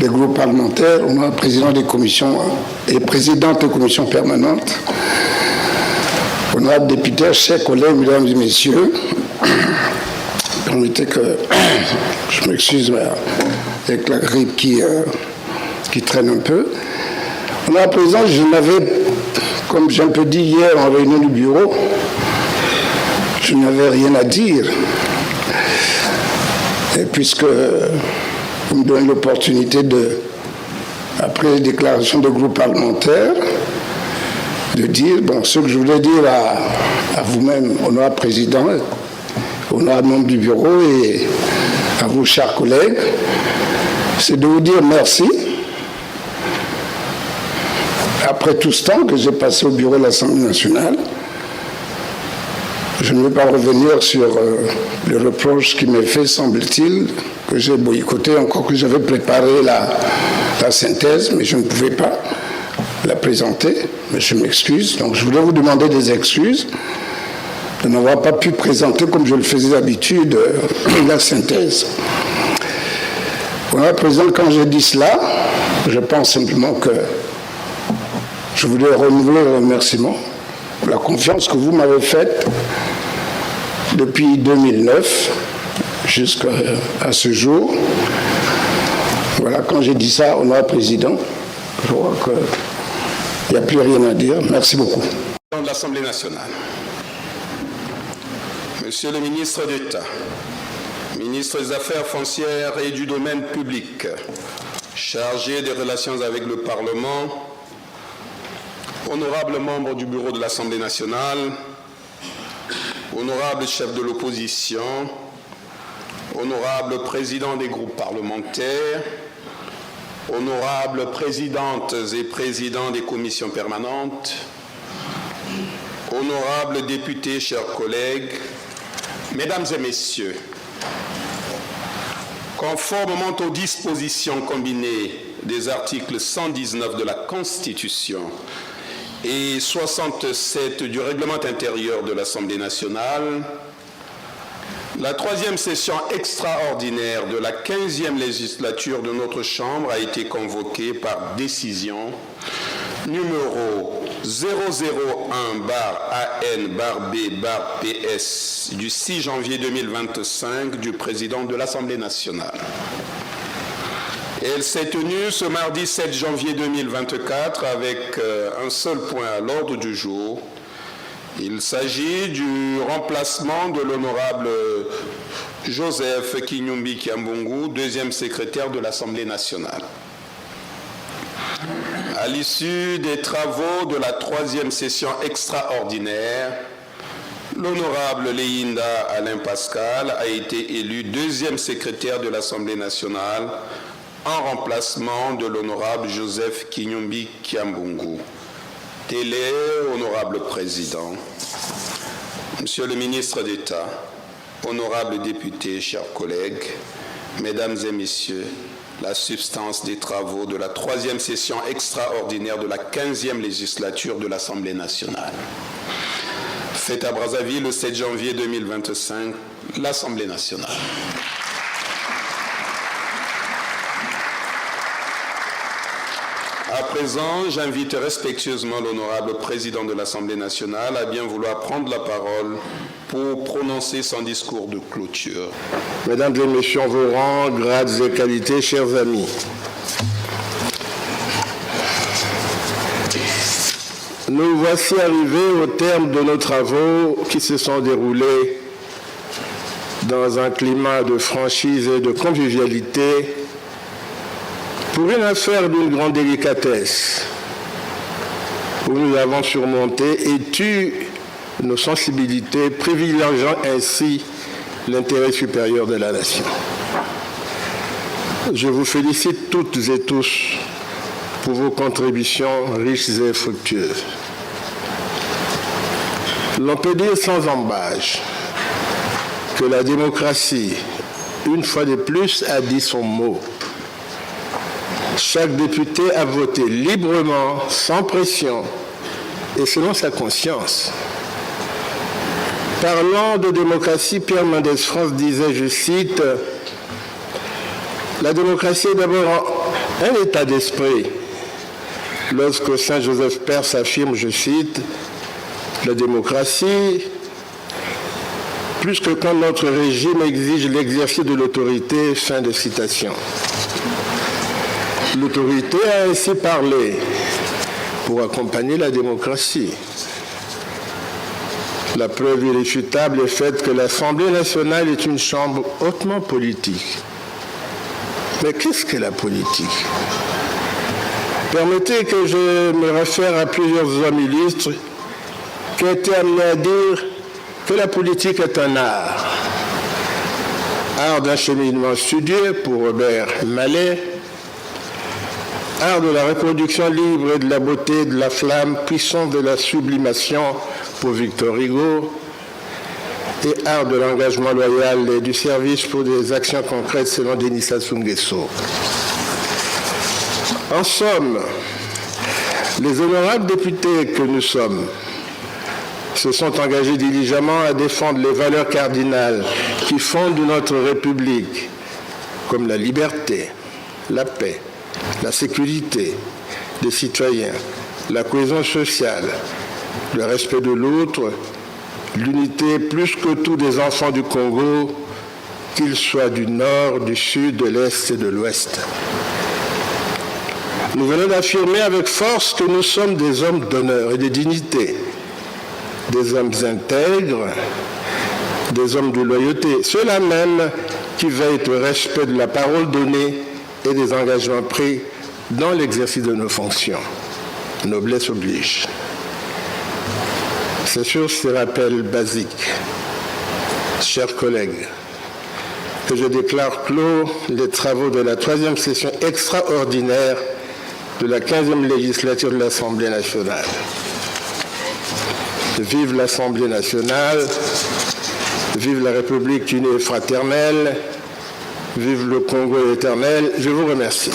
des groupes parlementaires, honorable président des commissions et présidente des commissions permanentes, honorable député, chers collègues, mesdames et messieurs, permettez que je m'excuse avec la grippe qui traîne un peu. Honorable président, je n'avais, comme j'ai un peu dit hier en réunion du bureau, je n'avais rien à dire. Et puisque vous me donnez l'opportunité après les déclarations de groupe parlementaire, de dire, bon, ce que je voulais dire à vous-même, honorable président, honorable membre du bureau et à vous, chers collègues, c'est de vous dire merci. Après tout ce temps que j'ai passé au bureau de l'Assemblée nationale, je ne vais pas revenir sur le reproche qui m'est fait, semble-t-il, que j'ai boycotté, encore que j'avais préparé la synthèse, mais je ne pouvais pas la présenter, mais je m'excuse. Donc je voulais vous demander des excuses de n'avoir pas pu présenter, comme je le faisais d'habitude, la synthèse. Voilà, président, quand j'ai dit cela, je pense simplement que je voulais renouveler le remerciement pour la confiance que vous m'avez faite depuis 2009 jusqu'à ce jour. Voilà, quand j'ai dit ça, honorable président, je crois qu'il n'y a plus rien à dire. Merci beaucoup. De l'Assemblée nationale. Monsieur le ministre d'État, ministre des Affaires foncières et du domaine public, chargé des relations avec le Parlement, honorables membres du bureau de l'Assemblée nationale, honorables chefs de l'opposition, honorables présidents des groupes parlementaires, honorables présidentes et présidents des commissions permanentes, honorables députés, chers collègues, mesdames et messieurs, conformément aux dispositions combinées des articles 119 de la Constitution et 67 du règlement intérieur de l'Assemblée nationale, la troisième session extraordinaire de la 15e législature de notre Chambre a été convoquée par décision numéro 001/AN/B/PS du 6 janvier 2025 du président de l'Assemblée nationale. Elle s'est tenue ce mardi 7 janvier 2024 avec un seul point à l'ordre du jour. Il s'agit du remplacement de l'honorable Joseph Kinyumbi Kiambungu, deuxième secrétaire de l'Assemblée nationale. À l'issue des travaux de la troisième session extraordinaire, l'honorable Leinda Alain Pascal a été élu deuxième secrétaire de l'Assemblée nationale en remplacement de l'honorable Joseph Kinyumbi Kiambungu. Tel est, honorable président, monsieur le ministre d'État, honorables députés, chers collègues, mesdames et messieurs, la substance des travaux de la troisième session extraordinaire de la 15e législature de l'Assemblée nationale. Faite à Brazzaville le 7 janvier 2025, l'Assemblée nationale. À présent, j'invite respectueusement l'honorable président de l'Assemblée nationale à bien vouloir prendre la parole pour prononcer son discours de clôture. Mesdames et messieurs, en vos rangs, grades et qualités, chers amis, nous voici arrivés au terme de nos travaux qui se sont déroulés dans un climat de franchise et de convivialité pour une affaire d'une grande délicatesse, où nous avons surmonté et tué nos sensibilités, privilégiant ainsi l'intérêt supérieur de la nation. Je vous félicite toutes et tous pour vos contributions riches et fructueuses. L'on peut dire sans embâche que la démocratie, une fois de plus, a dit son mot. Chaque député a voté librement, sans pression et selon sa conscience. Parlant de démocratie, Pierre Mendès France disait, je cite, « La démocratie est d'abord un état d'esprit lorsque Saint Joseph Père s'affirme, je cite, « La démocratie, plus que quand notre régime exige l'exercice de l'autorité », fin de citation. L'autorité a ainsi parlé pour accompagner la démocratie. La preuve irréfutable est faite que l'Assemblée nationale est une chambre hautement politique. Mais qu'est-ce que la politique? Permettez que je me réfère à plusieurs hommes illustres qui ont été amenés à dire que la politique est un art. Art d'un cheminement studieux pour Robert Mallet, art de la reproduction libre et de la beauté de la flamme puissante de la sublimation pour Victor Hugo, et art de l'engagement loyal et du service pour des actions concrètes selon Denis Sassou Nguesso. En somme, les honorables députés que nous sommes se sont engagés diligemment à défendre les valeurs cardinales qui fondent notre République, comme la liberté, la paix, la sécurité des citoyens, la cohésion sociale, le respect de l'autre, l'unité plus que tout des enfants du Congo, qu'ils soient du nord, du sud, de l'est et de l'ouest. Nous venons d'affirmer avec force que nous sommes des hommes d'honneur et de dignité, des hommes intègres, des hommes de loyauté, ceux-là même qui veillent au respect de la parole donnée et des engagements pris dans l'exercice de nos fonctions. Noblesse oblige. C'est sur ces rappels basiques, chers collègues, que je déclare clos les travaux de la 3e session extraordinaire de la 15e législature de l'Assemblée nationale. Vive l'Assemblée nationale, vive la République unie et fraternelle, vive le Congo éternel. Je vous remercie.